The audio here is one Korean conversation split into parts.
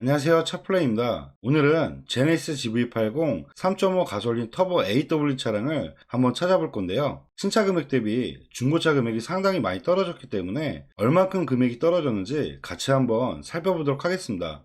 안녕하세요, 차플레이입니다. 오늘은 제네시스 GV80 3.5 가솔린 터보 AW 차량을 한번 찾아볼 건데요. 신차 금액 대비 중고차 금액이 상당히 많이 떨어졌기 때문에 얼만큼 금액이 떨어졌는지 같이 한번 살펴보도록 하겠습니다.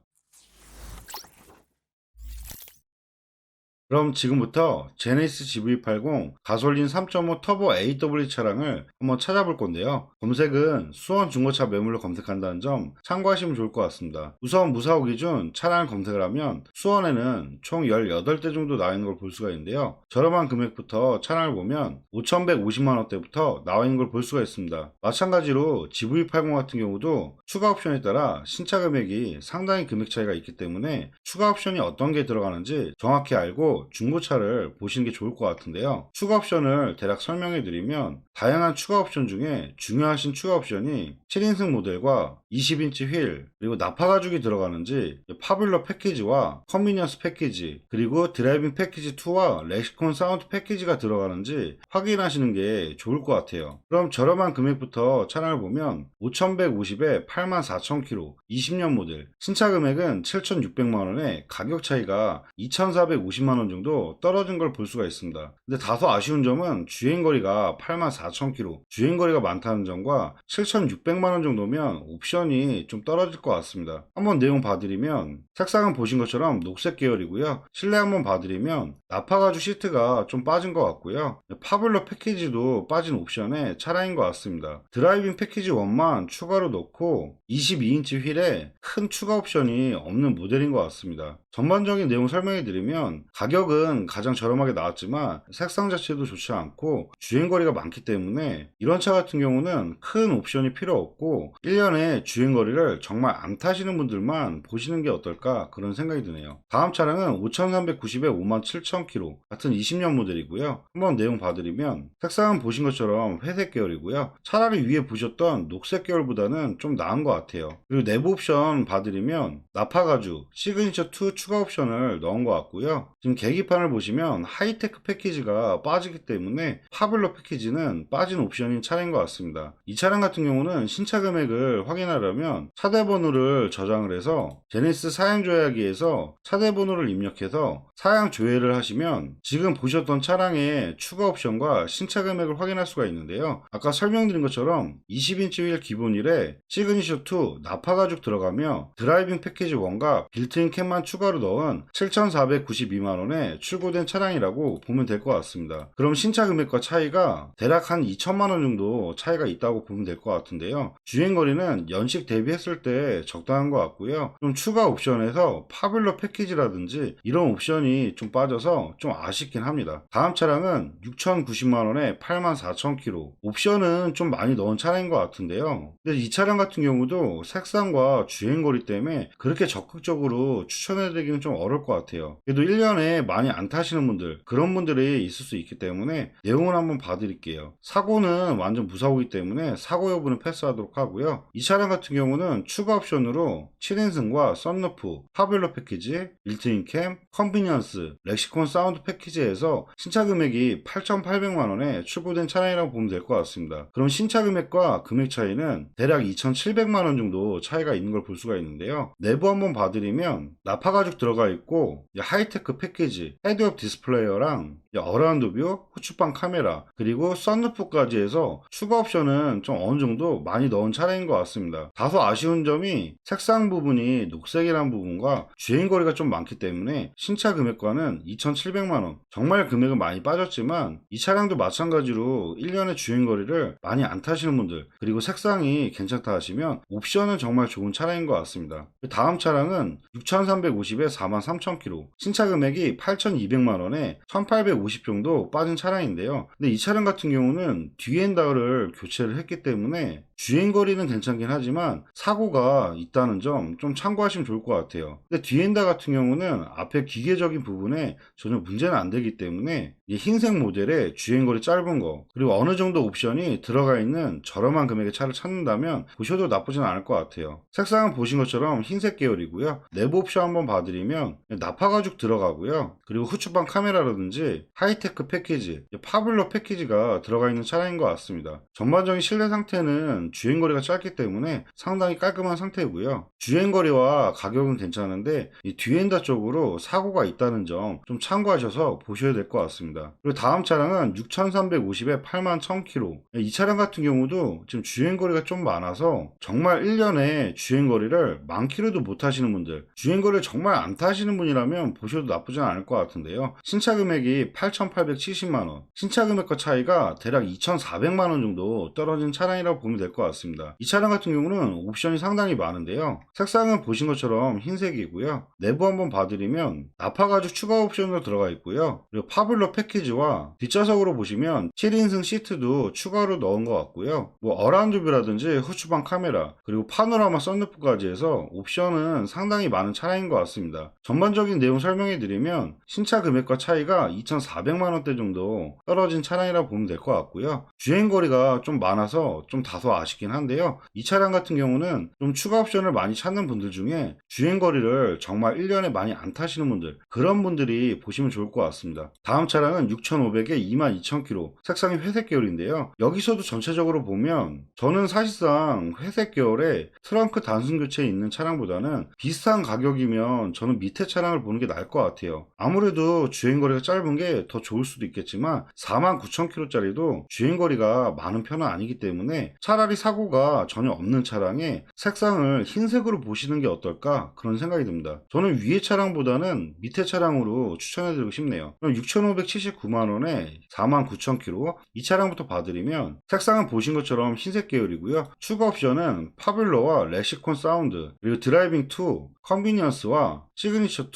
그럼 지금부터 제네시스 GV80 가솔린 3.5 터보 AW 차량을 한번 찾아볼 건데요. 검색은 수원 중고차 매물로 검색한다는 점 참고하시면 좋을 것 같습니다. 우선 무사고 기준 차량을 검색을 하면 수원에는 총 18대 정도 나와 있는 걸 볼 수가 있는데요. 저렴한 금액부터 차량을 보면 5,150만원대부터 나와 있는 걸 볼 수가 있습니다. 마찬가지로 GV80 같은 경우도 추가 옵션에 따라 신차 금액이 상당히 금액 차이가 있기 때문에 추가 옵션이 어떤 게 들어가는지 정확히 알고 중고차를 보시는 게 좋을 것 같은데요. 추가 옵션을 대략 설명해 드리면 다양한 추가 옵션 중에 중요하신 추가 옵션이 7인승 모델과 20인치 휠, 그리고 나파 가죽이 들어가는지, 파블러 패키지와 컨비니언스 패키지, 그리고 드라이빙 패키지 2와 렉시콘 사운드 패키지가 들어가는지 확인하시는 게 좋을 것 같아요. 그럼 저렴한 금액부터 차량을 보면 5150에 84,000km 20년 모델, 신차 금액은 7,600만원에 가격 차이가 2,450만원 정도 떨어진 걸 볼 수가 있습니다. 근데 다소 아쉬운 점은 주행거리가 84,000km, 주행거리가 많다는 점과 7,600만원 정도면 옵션이 좀 떨어질 것 같습니다. 한번 내용 봐드리면 색상은 보신 것처럼 녹색 계열이고요. 실내 한번 봐드리면 나파가죽 시트가 좀 빠진 것 같고요. 파블러 패키지도 빠진 옵션의 차량인 것 같습니다. 드라이빙 패키지 1만 추가로 넣고 22인치 휠에 큰 추가 옵션이 없는 모델인 것 같습니다. 전반적인 내용 설명해 드리면 가격은 가장 저렴하게 나왔지만 색상 자체도 좋지 않고 주행거리가 많기 때문에 이런 차 같은 경우는 큰 옵션이 필요 없고 1년에 주행거리를 정말 안 타시는 분들만 보시는 게 어떨까 그런 생각이 드네요. 다음 차량은 5390에 57,000km 같은 20년 모델이고요. 한번 내용 봐드리면 색상은 보신 것처럼 회색 계열이고요. 차라리 위에 보셨던 녹색 계열보다는 좀 나은 것 같아요. 그리고 내부 옵션 봐드리면 나파가죽 시그니처 2 추가 옵션을 넣은 것 같고요. 지금 계기판을 보시면 하이테크 패키지가 빠지기 때문에 파블러 패키지는 빠진 옵션인 차량인 것 같습니다. 이 차량 같은 경우는 신차 금액을 확인하려면 차대 번호를 저장을 해서 제네시스 사양 조회하기에서 차대 번호를 입력해서 사양 조회를 하시면 지금 보셨던 차량의 추가 옵션과 신차 금액을 확인할 수가 있는데요. 아까 설명드린 것처럼 20인치 휠 기본 휠에 시그니처 2 나파 가죽 들어가며 드라이빙 패키지 1과 빌트인 캡만 추가로 넣은 7,492만원에 출고된 차량이라고 보면 될 것 같습니다. 그럼 신차 금액과 차이가 대략 한 2천만원 정도 차이가 있다고 보면 될 것 같은데요. 주행거리는 연식 대비했을 때 적당한 것 같고요. 좀 추가 옵션에서 파블러 패키지라든지 이런 옵션이 좀 빠져서 좀 아쉽긴 합니다. 다음 차량은 6,090만원에 84,000km, 옵션은 좀 많이 넣은 차량인 것 같은데요. 근데 이 차량 같은 경우도 색상과 주행거리 때문에 그렇게 적극적으로 추천해드리기는 좀 어려울 것 같아요. 그래도 1년에 많이 안 타시는 분들, 그런 분들이 있을 수 있기 때문에 내용을 한번 봐드릴게요. 사고는 완전 무사고이기 때문에 사고 여부는 패스하도록 하고요. 이 차량 같은 경우는 추가 옵션으로 7인승과 썬루프, 파블러 패키지, 빌트인 캠, 컨비니언스, 렉시콘 사운드 패키지에서 신차 금액이 8,800만원에 출고된 차량이라고 보면 될 것 같습니다. 그럼 신차 금액과 금액 차이는 대략 2,700만원 정도 차이가 있는 걸 볼 수가 있는데요. 내부 한번 봐드리면 나파 가죽 들어가 있고 하이테크 패키지, 헤드업 디스플레이어랑 어라운드 뷰, 후추방 카메라, 그리고 썬루프까지 해서 추가 옵션은 좀 어느 정도 많이 넣은 차량인 것 같습니다. 다소 아쉬운 점이 색상 부분이 녹색이라는 부분과 주행거리가 좀 많기 때문에 신차 금액과는 2,700만원, 정말 금액은 많이 빠졌지만 이 차량도 마찬가지로 1년의 주행거리를 많이 안 타시는 분들, 그리고 색상이 괜찮다 하시면 옵션은 정말 좋은 차량인 것 같습니다. 다음 차량은 6,350에 43,000km, 신차 금액이 8,200만원에 1,850 정도 빠진 차량인데요. 근데 이 차량 같은 경우는 뒤엔다를 교체를 했기 때문에 주행거리는 괜찮긴 하지만 사고가 있다는 점 좀 참고하시면 좋을 것 같아요. 근데 뒤엔다 같은 경우는 앞에 기계적인 부분에 전혀 문제는 안 되기 때문에 이 흰색 모델의 주행거리 짧은 거, 그리고 어느 정도 옵션이 들어가 있는 저렴한 금액의 차를 찾는다면 보셔도 나쁘진 않을 것 같아요. 색상은 보신 것처럼 흰색 계열이고요. 내부 옵션 한번 봐드리면 나파 가죽 들어가고요. 그리고 후추방 카메라라든지 하이테크 패키지, 파블러 패키지가 들어가 있는 차량인 것 같습니다. 전반적인 실내 상태는 차량은 주행거리가 짧기 때문에 상당히 깔끔한 상태이고요. 주행거리와 가격은 괜찮은데 이 뒤엔다 쪽으로 사고가 있다는 점 좀 참고하셔서 보셔야 될 것 같습니다. 그리고 다음 차량은 6350에 81,000km. 이 차량 같은 경우도 지금 주행거리가 좀 많아서 정말 1년에 주행거리를 10,000km도 못 하시는 분들, 주행거리를 정말 안 타시는 분이라면 보셔도 나쁘진 않을 것 같은데요. 신차 금액이 8,870만원, 신차 금액과 차이가 대략 2,400만원 정도 떨어진 차량이라고 보면 될 것 같습니다. 이 차량 같은 경우는 옵션이 상당히 많은데요. 색상은 보신 것처럼 흰색이고요. 내부 한번 봐드리면 나파 가죽 추가 옵션으로 들어가 있고요. 그리고 파블러 패키지와 뒷좌석으로 보시면 7인승 시트도 추가로 넣은 것 같고요. 뭐 어라운드 뷰라든지 후추방 카메라, 그리고 파노라마 썬루프까지 해서 옵션은 상당히 많은 차량인 것 같습니다. 전반적인 내용 설명해 드리면 신차 금액과 차이가 2,400만원대 정도 떨어진 차량이라고 보면 될 것 같고요. 주행거리가 좀 많아서 좀 다소 아쉽긴 한데요. 이 차량 같은 경우는 좀 추가 옵션을 많이 찾는 분들 중에 주행거리를 정말 1년에 많이 안 타시는 분들, 그런 분들이 보시면 좋을 것 같습니다. 다음 차량은 6,500에 22,000km, 색상이 회색 계열인데요. 여기서도 전체적으로 보면 저는 사실상 회색 계열에 트렁크 단순 교체에 있는 차량보다는 비슷한 가격이면 저는 밑에 차량을 보는 게 나을 것 같아요. 아무래도 주행거리가 짧은 게 더 좋을 수도 있겠지만 49,000km짜리도 주행거리가 많은 편은 아니기 때문에 차라리 사고가 전혀 없는 차량에 색상을 흰색으로 보시는 게 어떨까, 그런 생각이 듭니다. 저는 위에 차량보다는 밑에 차량으로 추천해드리고 싶네요. 그럼 6,579만원에 49,000km, 이 차량부터 봐드리면 색상은 보신 것처럼 흰색 계열이고요. 추가 옵션은 파뷸러와 렉시콘 사운드, 그리고 드라이빙 2, 컨비니언스와 시그니처 2,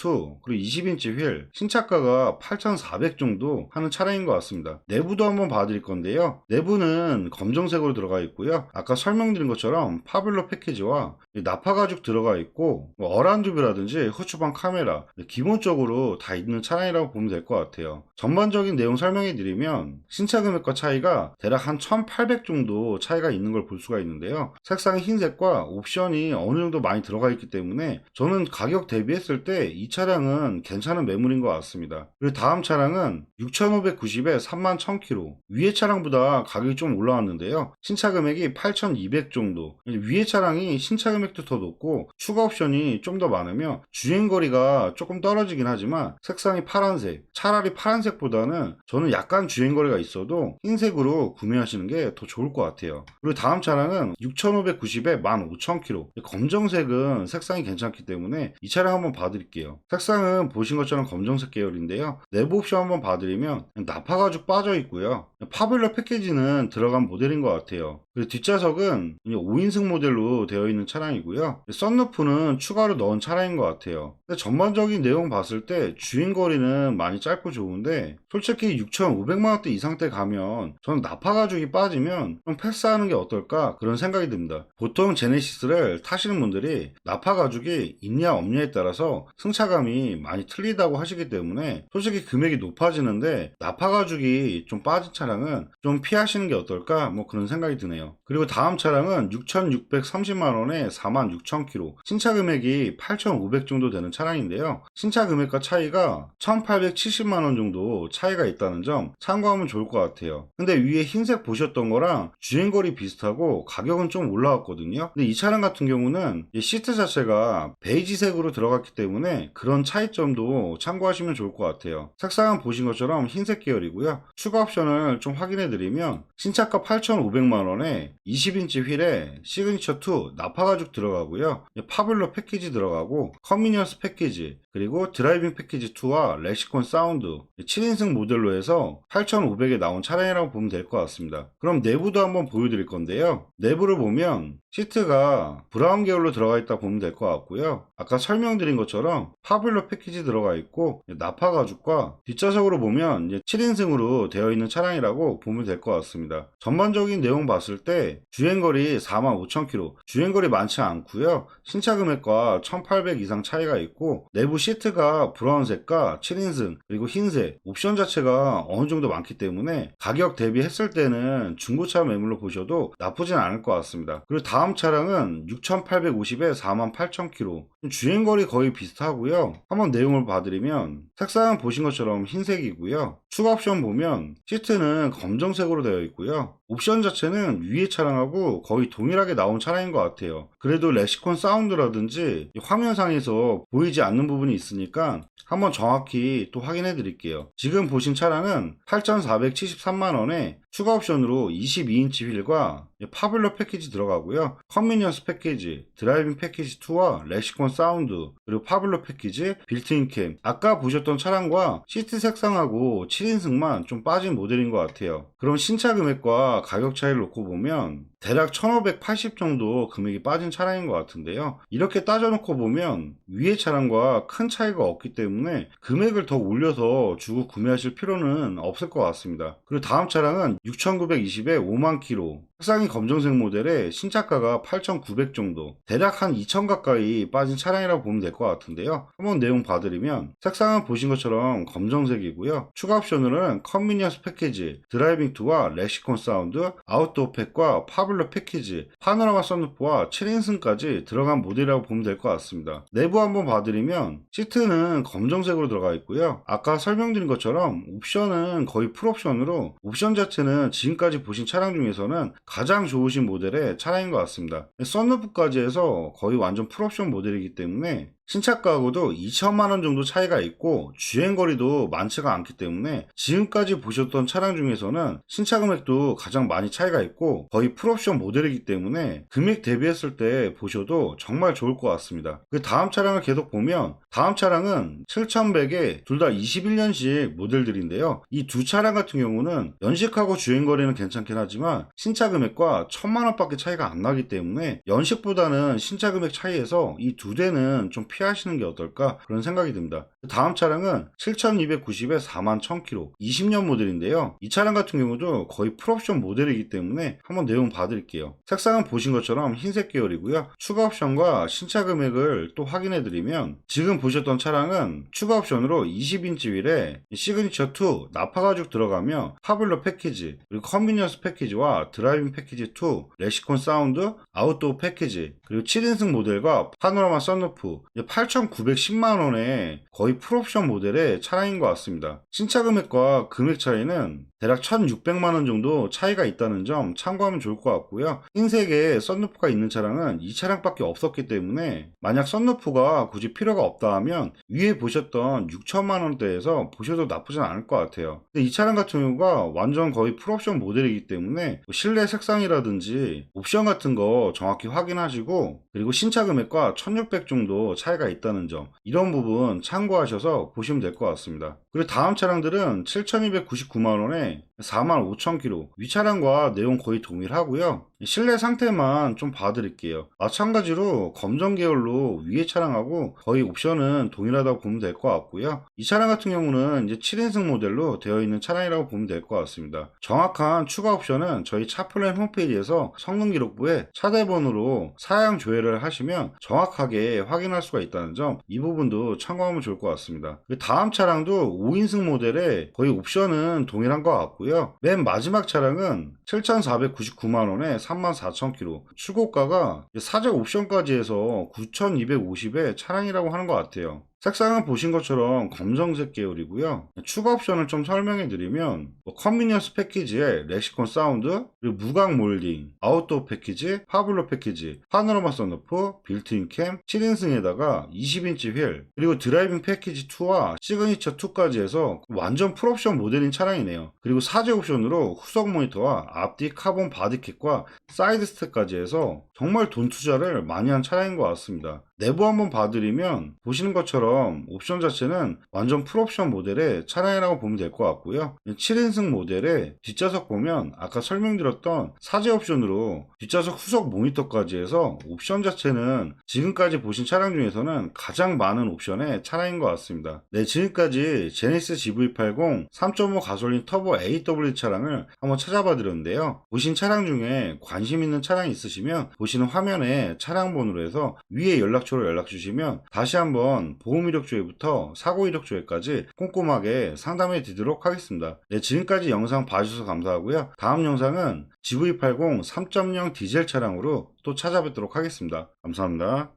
그리고 20인치 휠, 신차가가 8,400 정도 하는 차량인 것 같습니다. 내부도 한번 봐드릴 건데요. 내부는 검정색으로 들어가 있고요. 아까 설명드린 것처럼 파뷸러 패키지와 나파 가죽 들어가 있고, 어라운드 뷰라든지 후추방 카메라 기본적으로 다 있는 차량이라고 보면 될 것 같아요. 전반적인 내용 설명해 드리면 신차 금액과 차이가 대략 한 1,800 정도 차이가 있는 걸 볼 수가 있는데요. 색상이 흰색과 옵션이 어느 정도 많이 들어가 있기 때문에 저는 가격 대비했을 때 이 차량은 괜찮은 매물인 것 같습니다. 그리고 다음 차량은 6,590에 31,000km, 위에 차량보다 가격이 좀 올라왔는데요. 신차 금액이 8,200 정도, 위에 차량이 신차 금액도 더 높고 추가 옵션이 좀 더 많으며 주행거리가 조금 떨어지긴 하지만 색상이 파란색, 차라리 파란색보다는 저는 약간 주행거리가 있어도 흰색으로 구매하시는 게 더 좋을 것 같아요. 그리고 다음 차량은 6,590에 15,000km, 검정색은 색상이 괜찮기 때문에 이 차량 한번 봐드릴게요. 색상은 보신 것처럼 검정색 계열인데요. 내부 옵션 한번 봐드리면 나파 가죽 빠져 있고요. 파뷸러 패키지는 들어간 모델인 것 같아요. 그리고 뒷좌석은 5인승 모델로 되어 있는 차량이고요. 썬루프는 추가로 넣은 차량인 것 같아요. 근데 전반적인 내용 봤을 때 주행거리는 많이 짧고 좋은데 솔직히 6,500만원대 이상대 가면 저는 나파 가죽이 빠지면 좀 패스하는 게 어떨까, 그런 생각이 듭니다. 보통 제네시스를 타시는 분들이 나파 가죽이 있냐 없냐에 따라서 승차감이 많이 틀리다고 하시기 때문에 솔직히 금액이 높아지는데 나파 가죽이 좀 빠진 차량은 좀 피하시는 게 어떨까, 뭐 그런 생각이 드네요. 그리고 다음 차량은 6,630만원에 46,000km, 신차 금액이 8,500 정도 되는 차량인데요. 신차 금액과 차이가 1,870만원 정도 차이가 있다는 점 참고하면 좋을 것 같아요. 근데 위에 흰색 보셨던 거랑 주행거리 비슷하고 가격은 좀 올라왔거든요. 근데 이 차량 같은 경우는 시트 자체가 베이지색으로 들어갔기 때문에 그런 차이점도 참고하시면 좋을 것 같아요. 색상은 보신 것처럼 흰색 계열이고요. 추가 옵션을 좀 확인해 드리면 신차가 8,500만원에 20인치 휠에 시그니처 2 나파 가죽 들어가고요. 파뷸러 패키지 들어가고 컨비니언스 패키지, 그리고 드라이빙 패키지 2와 렉시콘 사운드, 7인승 모델로 해서 8,500에 나온 차량이라고 보면 될 것 같습니다. 그럼 내부도 한번 보여드릴 건데요. 내부를 보면 시트가 브라운 계열로 들어가 있다 보면 될 것 같고요. 아까 설명드린 것처럼 파뷸러 패키지 들어가 있고 나파 가죽과 뒷좌석으로 보면 7인승으로 되어 있는 차량이라고 보면 될 것 같습니다. 전반적인 내용 봤을 때 주행거리 45,000km, 주행거리 많지 않고요. 신차 금액과 1,800 이상 차이가 있고 내부 시트가 브라운색과 7인승 그리고 흰색, 옵션 자체가 어느 정도 많기 때문에 가격 대비했을 때는 중고차 매물로 보셔도 나쁘진 않을 것 같습니다. 그리고 다음 차량은 6,850에 48,000km, 주행거리 거의 비슷하고요. 한번 내용을 봐드리면 색상은 보신 것처럼 흰색이고요. 추가 옵션 보면 시트는 검정색으로 되어 있고요. 옵션 자체는 위의 차량하고 거의 동일하게 나온 차량인 것 같아요. 그래도 렉시콘 사운드라든지 화면상에서 보이지 않는 부분이 있으니까 한번 정확히 또 확인해 드릴게요. 지금 보신 차량은 8,473만원에 추가 옵션으로 22인치 휠과 파블러 패키지 들어가고요. 컨비니언스 패키지, 드라이빙 패키지 2와 렉시콘 사운드, 그리고 파블러 패키지, 빌트인 캠. 아까 보셨던 차량과 시트 색상하고 7인승만 좀 빠진 모델인 것 같아요. 그럼 신차 금액과 가격 차이를 놓고 보면 대략 1,580 정도 금액이 빠진 차량인 것 같은데요. 이렇게 따져놓고 보면 위의 차량과 큰 차이가 없기 때문에 금액을 더 올려서 주고 구매하실 필요는 없을 것 같습니다. 그리고 다음 차량은 6,920에 5만 킬로, 색상이 검정색 모델에 신차가가 8,900 정도, 대략 한 2,000 가까이 빠진 차량이라고 보면 될 것 같은데요. 한번 내용 봐드리면 색상은 보신 것처럼 검정색이고요. 추가 옵션으로는 컨비니언스 패키지, 드라이빙 2와 렉시콘 사운드, 아웃도어 팩과 파블러 패키지, 파노라마 선루프와 7인승까지 들어간 모델이라고 보면 될 것 같습니다. 내부 한번 봐드리면 시트는 검정색으로 들어가 있고요. 아까 설명드린 것처럼 옵션은 거의 풀옵션으로 옵션 자체는 지금까지 보신 차량 중에서는 가장 좋으신 모델의 차량인 것 같습니다. 썬루프까지 해서 거의 완전 풀옵션 모델이기 때문에 신차가하고도 2천만원 정도 차이가 있고 주행거리도 많지가 않기 때문에 지금까지 보셨던 차량 중에서는 신차 금액도 가장 많이 차이가 있고 거의 풀옵션 모델이기 때문에 금액 대비했을 때 보셔도 정말 좋을 것 같습니다. 그 다음 차량을 계속 보면 다음 차량은 7100에 둘 다 21년식 모델들인데요. 이 두 차량 같은 경우는 연식하고 주행거리는 괜찮긴 하지만 신차 금액과 1,000만원밖에 차이가 안 나기 때문에 연식보다는 신차 금액 차이에서 이 두 대는 좀 피하시는 게 어떨까 그런 생각이 듭니다. 다음 차량은 7290에 4만 1000km 20년 모델인데요. 이 차량 같은 경우도 거의 풀옵션 모델이기 때문에 한번 내용 봐드릴게요. 색상은 보신 것처럼 흰색 계열이고요. 추가 옵션과 신차 금액을 또 확인해 드리면 지금 보셨던 차량은 추가 옵션으로 20인치 휠에 시그니처 2 나파 가죽 들어가며 파블러 패키지, 그리고 컨비니언스 패키지와 드라이빙 패키지 2, 렉시콘 사운드, 아웃도어 패키지, 그리고 7인승 모델과 파노라마 썬루프 8,910만원에 거의 풀옵션 모델의 차량인 것 같습니다. 신차 금액과 금액 차이는 대략 1,600만원 정도 차이가 있다는 점 참고하면 좋을 것 같고요. 흰색에 썬루프가 있는 차량은 이 차량밖에 없었기 때문에 만약 썬루프가 굳이 필요가 없다 하면 위에 보셨던 6천만원대에서 보셔도 나쁘진 않을 것 같아요. 근데 이 차량 같은 경우가 완전 거의 풀옵션 모델이기 때문에 실내 색상이라든지 옵션 같은 거 정확히 확인하시고 그리고 신차 금액과 1,600 정도 차이가 있다는 점 이런 부분 참고하셔서 보시면 될 것 같습니다. 그리고 다음 차량들은 7,299만원에 45,000km 위 차량과 내용 거의 동일하고요. 실내 상태만 좀 봐드릴게요. 마찬가지로 검정 계열로 위에 차량하고 거의 옵션은 동일하다고 보면 될 것 같고요. 이 차량 같은 경우는 이제 7인승 모델로 되어 있는 차량이라고 보면 될 것 같습니다. 정확한 추가 옵션은 저희 차플랜 홈페이지에서 성능 기록부에 차대번호로 사양 조회를 하시면 정확하게 확인할 수가 있다는 점 이 부분도 참고하면 좋을 것 같습니다. 다음 차량도 5인승 모델에 거의 옵션은 동일한 것 같고요. 맨 마지막 차량은 7,499만원에 34,000km 출고가가 사제 옵션까지 해서 9,250의 차량이라고 하는 것 같아요. 색상은 보신 것처럼 검정색 계열이고요. 추가 옵션을 좀 설명해 드리면 컨비니언스 패키지에 렉시콘 사운드, 그리고 무광 몰딩, 아웃도어 패키지, 파블러 패키지, 파노라마 선루프, 빌트인 캠, 7인승에다가 20인치 휠, 그리고 드라이빙 패키지 2와 시그니처 2까지 해서 완전 풀옵션 모델인 차량이네요. 그리고 사제 옵션으로 후석 모니터와 앞뒤 카본 바디킷과 사이드 스텝까지 해서 정말 돈 투자를 많이 한 차량인 것 같습니다. 내부 한번 봐드리면 보시는 것처럼 옵션 자체는 완전 풀옵션 모델의 차량이라고 보면 될 것 같고요. 7인승 모델의 뒷좌석 보면 아까 설명드렸던 사제 옵션으로 뒷좌석 후석 모니터까지 해서 옵션 자체는 지금까지 보신 차량 중에서는 가장 많은 옵션의 차량인 것 같습니다. 네, 지금까지 제네시스 GV80 3.5 가솔린 터보 AW 차량을 한번 찾아봐 드렸는데요. 보신 차량 중에 관심 있는 차량이 있으시면 보시는 화면에 차량 번호로 해서 위에 연락처로 연락 주시면 다시 한번 보험 이력 조회부터 사고 이력 조회까지 꼼꼼하게 상담해 드리도록 하겠습니다. 네, 지금까지 영상 봐주셔서 감사하고요. 다음 영상은 GV80 3.0 디젤 차량으로 또 찾아뵙도록 하겠습니다. 감사합니다.